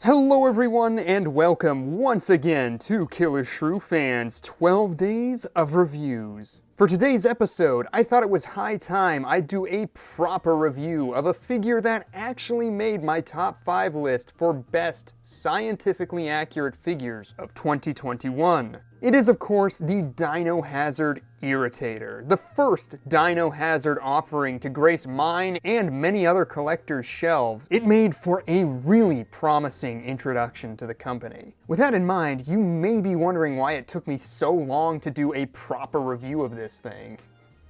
Hello everyone and welcome once again to Killershrewfan's 12 Days of Reviews. For today's episode, I thought it was high time I'd do a proper review of a figure that actually made my top 5 list for best scientifically accurate figures of 2021. It is of course the Dino Hazard Irritator, the first Dino Hazard offering to grace mine and many other collectors' shelves. It made for a really promising introduction to the company. With that in mind, you may be wondering why it took me so long to do a proper review of this thing.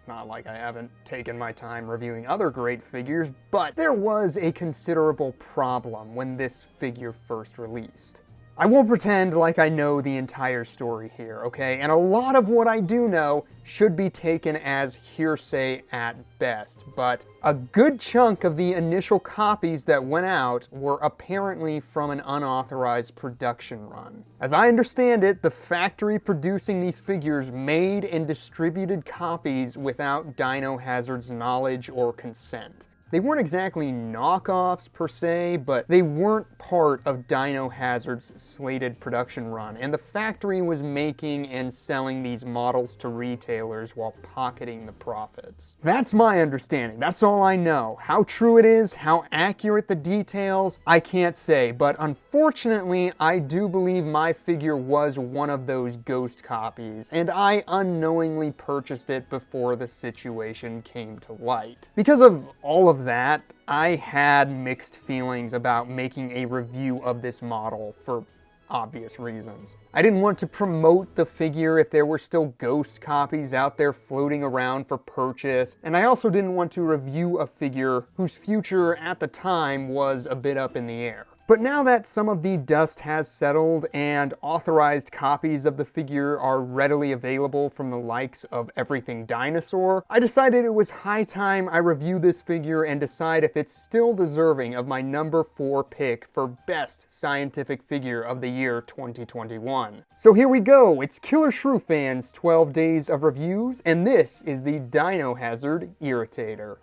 Not like I haven't taken my time reviewing other great figures, but there was a considerable problem when this figure first released. I won't pretend like I know the entire story here, okay? And a lot of what I do know should be taken as hearsay at best, but a good chunk of the initial copies that went out were apparently from an unauthorized production run. As I understand it, the factory producing these figures made and distributed copies without Dino Hazard's knowledge or consent. They weren't exactly knockoffs per se, but they weren't part of Dino Hazard's slated production run, and the factory was making and selling these models to retailers while pocketing the profits. That's my understanding. That's all I know. How true it is, how accurate the details, I can't say, but unfortunately, I do believe my figure was one of those ghost copies, and I unknowingly purchased it before the situation came to light. Because of all of that, I had mixed feelings about making a review of this model for obvious reasons. I didn't want to promote the figure if there were still ghost copies out there floating around for purchase, and I also didn't want to review a figure whose future at the time was a bit up in the air. But now that some of the dust has settled and authorized copies of the figure are readily available from the likes of Everything Dinosaur, I decided it was high time I review this figure and decide if it's still deserving of my number 4 pick for Best Scientific Figure of the Year 2021. So here we go, it's Killershrewfan's 12 Days of Reviews, and this is the Dino Hazard Irritator.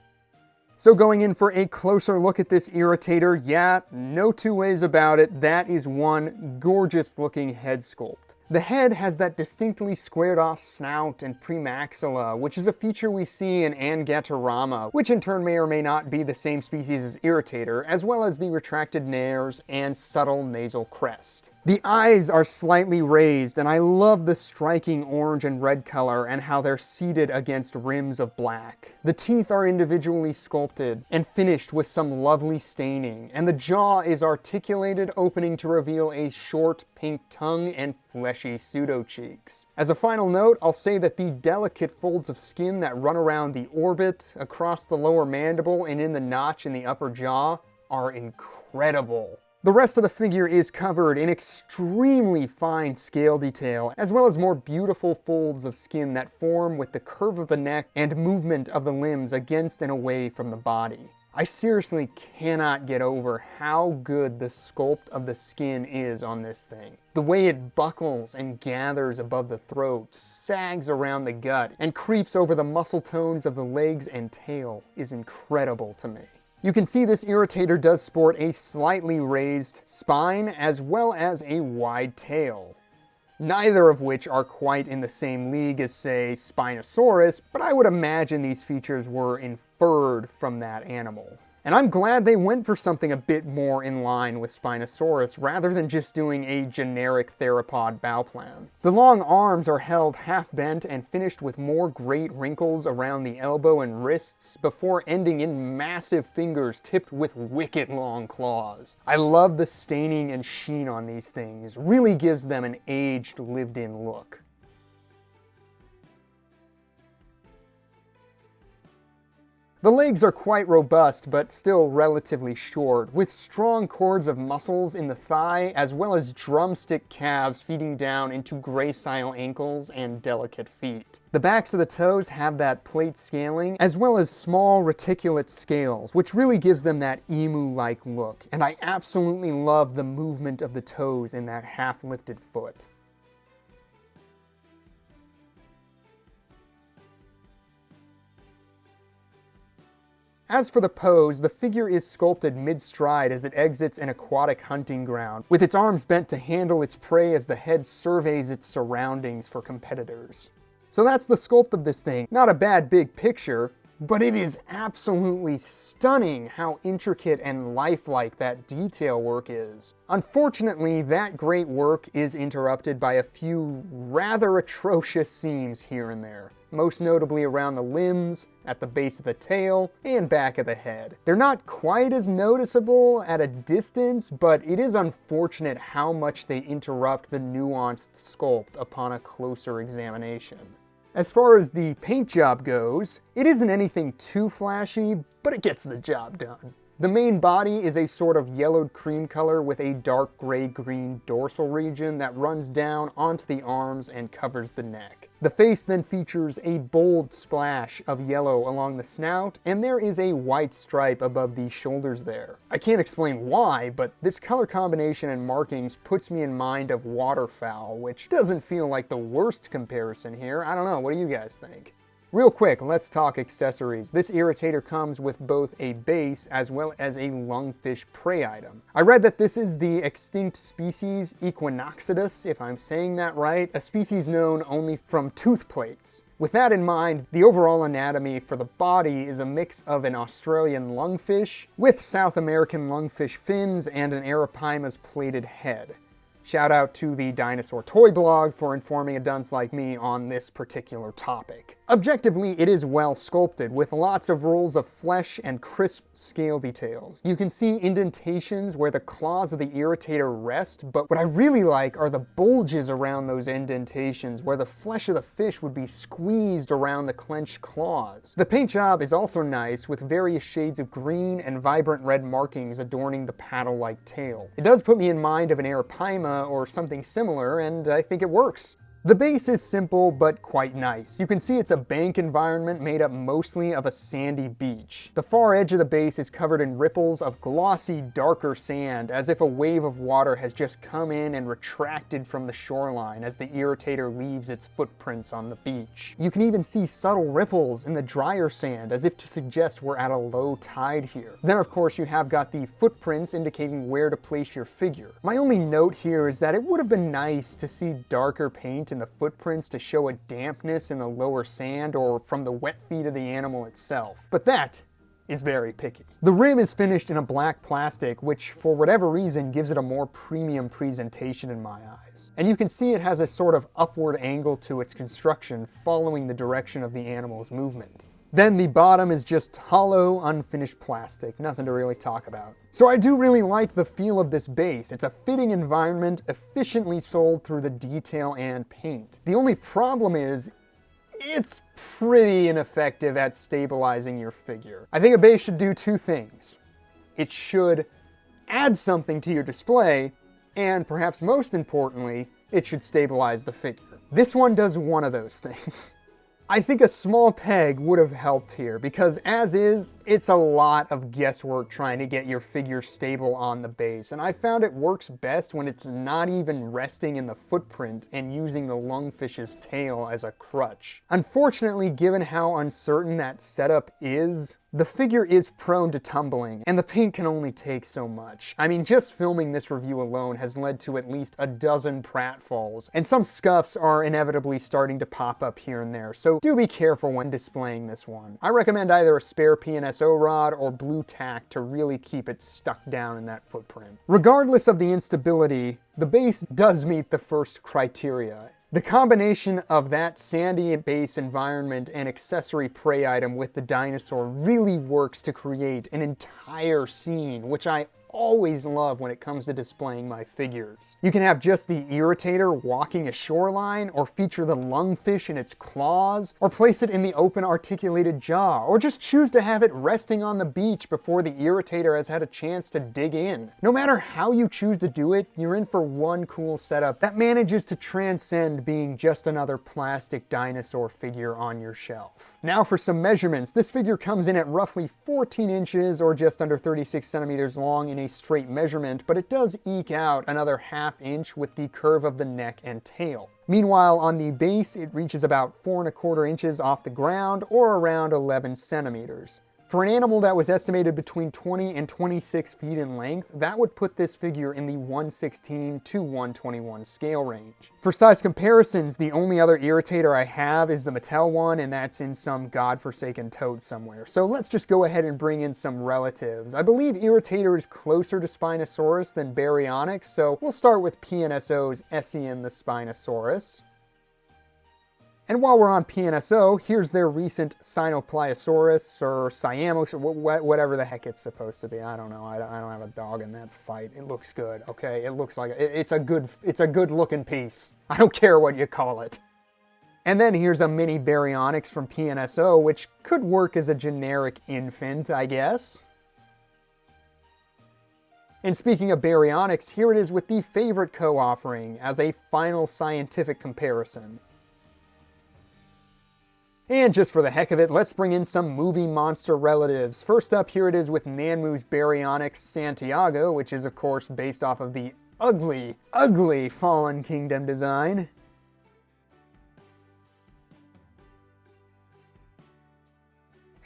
So going in for a closer look at this Irritator, yeah, no two ways about it, that is one gorgeous looking head sculpt. The head has that distinctly squared off snout and premaxilla, which is a feature we see in Angatorama, which in turn may or may not be the same species as Irritator, as well as the retracted nares and subtle nasal crest. The eyes are slightly raised, and I love the striking orange and red color and how they're seated against rims of black. The teeth are individually sculpted and finished with some lovely staining, and the jaw is articulated, opening to reveal a short pink tongue and fleshy pseudo-cheeks. As a final note, I'll say that the delicate folds of skin that run around the orbit, across the lower mandible, and in the notch in the upper jaw are incredible. The rest of the figure is covered in extremely fine scale detail, as well as more beautiful folds of skin that form with the curve of the neck and movement of the limbs against and away from the body. I seriously cannot get over how good the sculpt of the skin is on this thing. The way it buckles and gathers above the throat, sags around the gut, and creeps over the muscle tones of the legs and tail is incredible to me. You can see this Irritator does sport a slightly raised spine as well as a wide tail. Neither of which are quite in the same league as, say, Spinosaurus, but I would imagine these features were inferred from that animal. And I'm glad they went for something a bit more in line with Spinosaurus rather than just doing a generic theropod bow plan. The long arms are held half bent and finished with more great wrinkles around the elbow and wrists before ending in massive fingers tipped with wicked long claws. I love the staining and sheen on these things, really gives them an aged, lived-in look. The legs are quite robust, but still relatively short, with strong cords of muscles in the thigh, as well as drumstick calves feeding down into gracile ankles and delicate feet. The backs of the toes have that plate scaling, as well as small reticulate scales, which really gives them that emu-like look, and I absolutely love the movement of the toes in that half-lifted foot. As for the pose, the figure is sculpted mid-stride as it exits an aquatic hunting ground, with its arms bent to handle its prey as the head surveys its surroundings for competitors. So that's the sculpt of this thing. Not a bad big picture, but it is absolutely stunning how intricate and lifelike that detail work is. Unfortunately, that great work is interrupted by a few rather atrocious seams here and there, most notably around the limbs, at the base of the tail, and back of the head. They're not quite as noticeable at a distance, but it is unfortunate how much they interrupt the nuanced sculpt upon a closer examination. As far as the paint job goes, it isn't anything too flashy, but it gets the job done. The main body is a sort of yellowed cream color with a dark gray-green dorsal region that runs down onto the arms and covers the neck. The face then features a bold splash of yellow along the snout, and there is a white stripe above the shoulders there. I can't explain why, but this color combination and markings puts me in mind of waterfowl, which doesn't feel like the worst comparison here. I don't know, what do you guys think? Real quick, let's talk accessories. This irritator comes with both a base as well as a lungfish prey item. I read that this is the extinct species Equinoxidus, if I'm saying that right, a species known only from tooth plates. With that in mind, the overall anatomy for the body is a mix of an Australian lungfish with South American lungfish fins and an Arapima's plated head. Shout out to the Dinosaur Toy blog for informing a dunce like me on this particular topic. Objectively, it is well sculpted, with lots of rolls of flesh and crisp scale details. You can see indentations where the claws of the irritator rest, but what I really like are the bulges around those indentations where the flesh of the fish would be squeezed around the clenched claws. The paint job is also nice, with various shades of green and vibrant red markings adorning the paddle-like tail. It does put me in mind of an Arapima or something similar, and I think it works. The base is simple but quite nice. You can see it's a bank environment made up mostly of a sandy beach. The far edge of the base is covered in ripples of glossy, darker sand, as if a wave of water has just come in and retracted from the shoreline as the irritator leaves its footprints on the beach. You can even see subtle ripples in the drier sand, as if to suggest we're at a low tide here. Then of course you have got the footprints indicating where to place your figure. My only note here is that it would have been nice to see darker paint in the footprints to show a dampness in the lower sand or from the wet feet of the animal itself. But that is very picky. The rim is finished in a black plastic, which for whatever reason gives it a more premium presentation in my eyes. And you can see it has a sort of upward angle to its construction following the direction of the animal's movement. Then the bottom is just hollow, unfinished plastic, nothing to really talk about. So I do really like the feel of this base. It's a fitting environment, efficiently sold through the detail and paint. The only problem is, it's pretty ineffective at stabilizing your figure. I think a base should do two things. It should add something to your display, and perhaps most importantly, it should stabilize the figure. This one does one of those things. I think a small peg would have helped here, because as is, it's a lot of guesswork trying to get your figure stable on the base, and I found it works best when it's not even resting in the footprint and using the lungfish's tail as a crutch. Unfortunately, given how uncertain that setup is, the figure is prone to tumbling, and the paint can only take so much. I mean, just filming this review alone has led to at least a dozen pratfalls, and some scuffs are inevitably starting to pop up here and there, so do be careful when displaying this one. I recommend either a spare PNSO rod or blue tack to really keep it stuck down in that footprint. Regardless of the instability, the base does meet the first criteria. The combination of that sandy base environment and accessory prey item with the dinosaur really works to create an entire scene, which I always love when it comes to displaying my figures. You can have just the irritator walking a shoreline, or feature the lungfish in its claws, or place it in the open articulated jaw, or just choose to have it resting on the beach before the irritator has had a chance to dig in. No matter how you choose to do it, you're in for one cool setup that manages to transcend being just another plastic dinosaur figure on your shelf. Now for some measurements. This figure comes in at roughly 14 inches or just under 36 centimeters long in a straight measurement, but it does eke out another ½ inch with the curve of the neck and tail. Meanwhile, on the base, it reaches about 4¼ inches off the ground, or around 11 centimeters. For an animal that was estimated between 20 and 26 feet in length, that would put this figure in the 116 to 121 scale range. For size comparisons, the only other Irritator I have is the Mattel one, and that's in some godforsaken tote somewhere. So let's just go ahead and bring in some relatives. I believe Irritator is closer to Spinosaurus than Baryonyx, so we'll start with PNSO's Essien the Spinosaurus. And while we're on PNSO, here's their recent Sinopliosaurus or Siamos, or whatever the heck it's supposed to be. I don't know. I don't have a dog in that fight. It looks good, okay? It looks like it's a good looking piece. I don't care what you call it. And then here's a mini Baryonyx from PNSO, which could work as a generic infant, I guess. And speaking of Baryonyx, here it is with the Favorite Co. as a final scientific comparison. And just for the heck of it, let's bring in some movie monster relatives. First up, here it is with Nanmu's Baryonyx Santiago, which is of course based off of the ugly, ugly Fallen Kingdom design.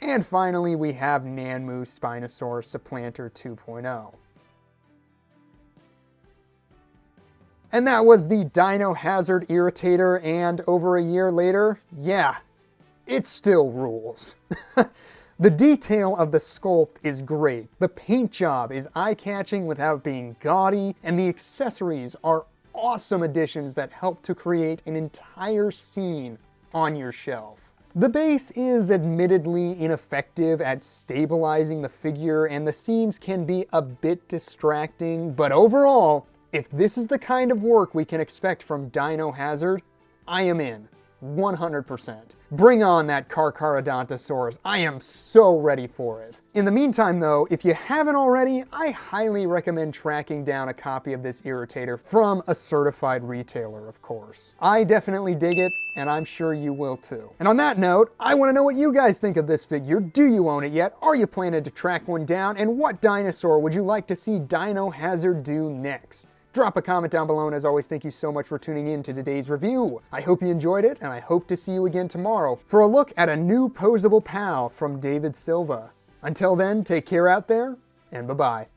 And finally, we have Nanmu's Spinosaurus Supplanter 2.0. And that was the Dino Hazard Irritator, and over a year later, yeah, it still rules. The detail of the sculpt is great, the paint job is eye-catching without being gaudy, and the accessories are awesome additions that help to create an entire scene on your shelf. The base is admittedly ineffective at stabilizing the figure, and the seams can be a bit distracting, but overall, if this is the kind of work we can expect from Dino Hazard, I am in. 100%. Bring on that Carcharodontosaurus. I am so ready for it. In the meantime though, if you haven't already, I highly recommend tracking down a copy of this Irritator from a certified retailer, of course. I definitely dig it, and I'm sure you will too. And on that note, I want to know what you guys think of this figure. Do you own it yet? Are you planning to track one down? And what dinosaur would you like to see Dino Hazard do next? Drop a comment down below, and as always, thank you so much for tuning in to today's review. I hope you enjoyed it, and I hope to see you again tomorrow for a look at a new posable pal from David Silva. Until then, take care out there, and bye-bye.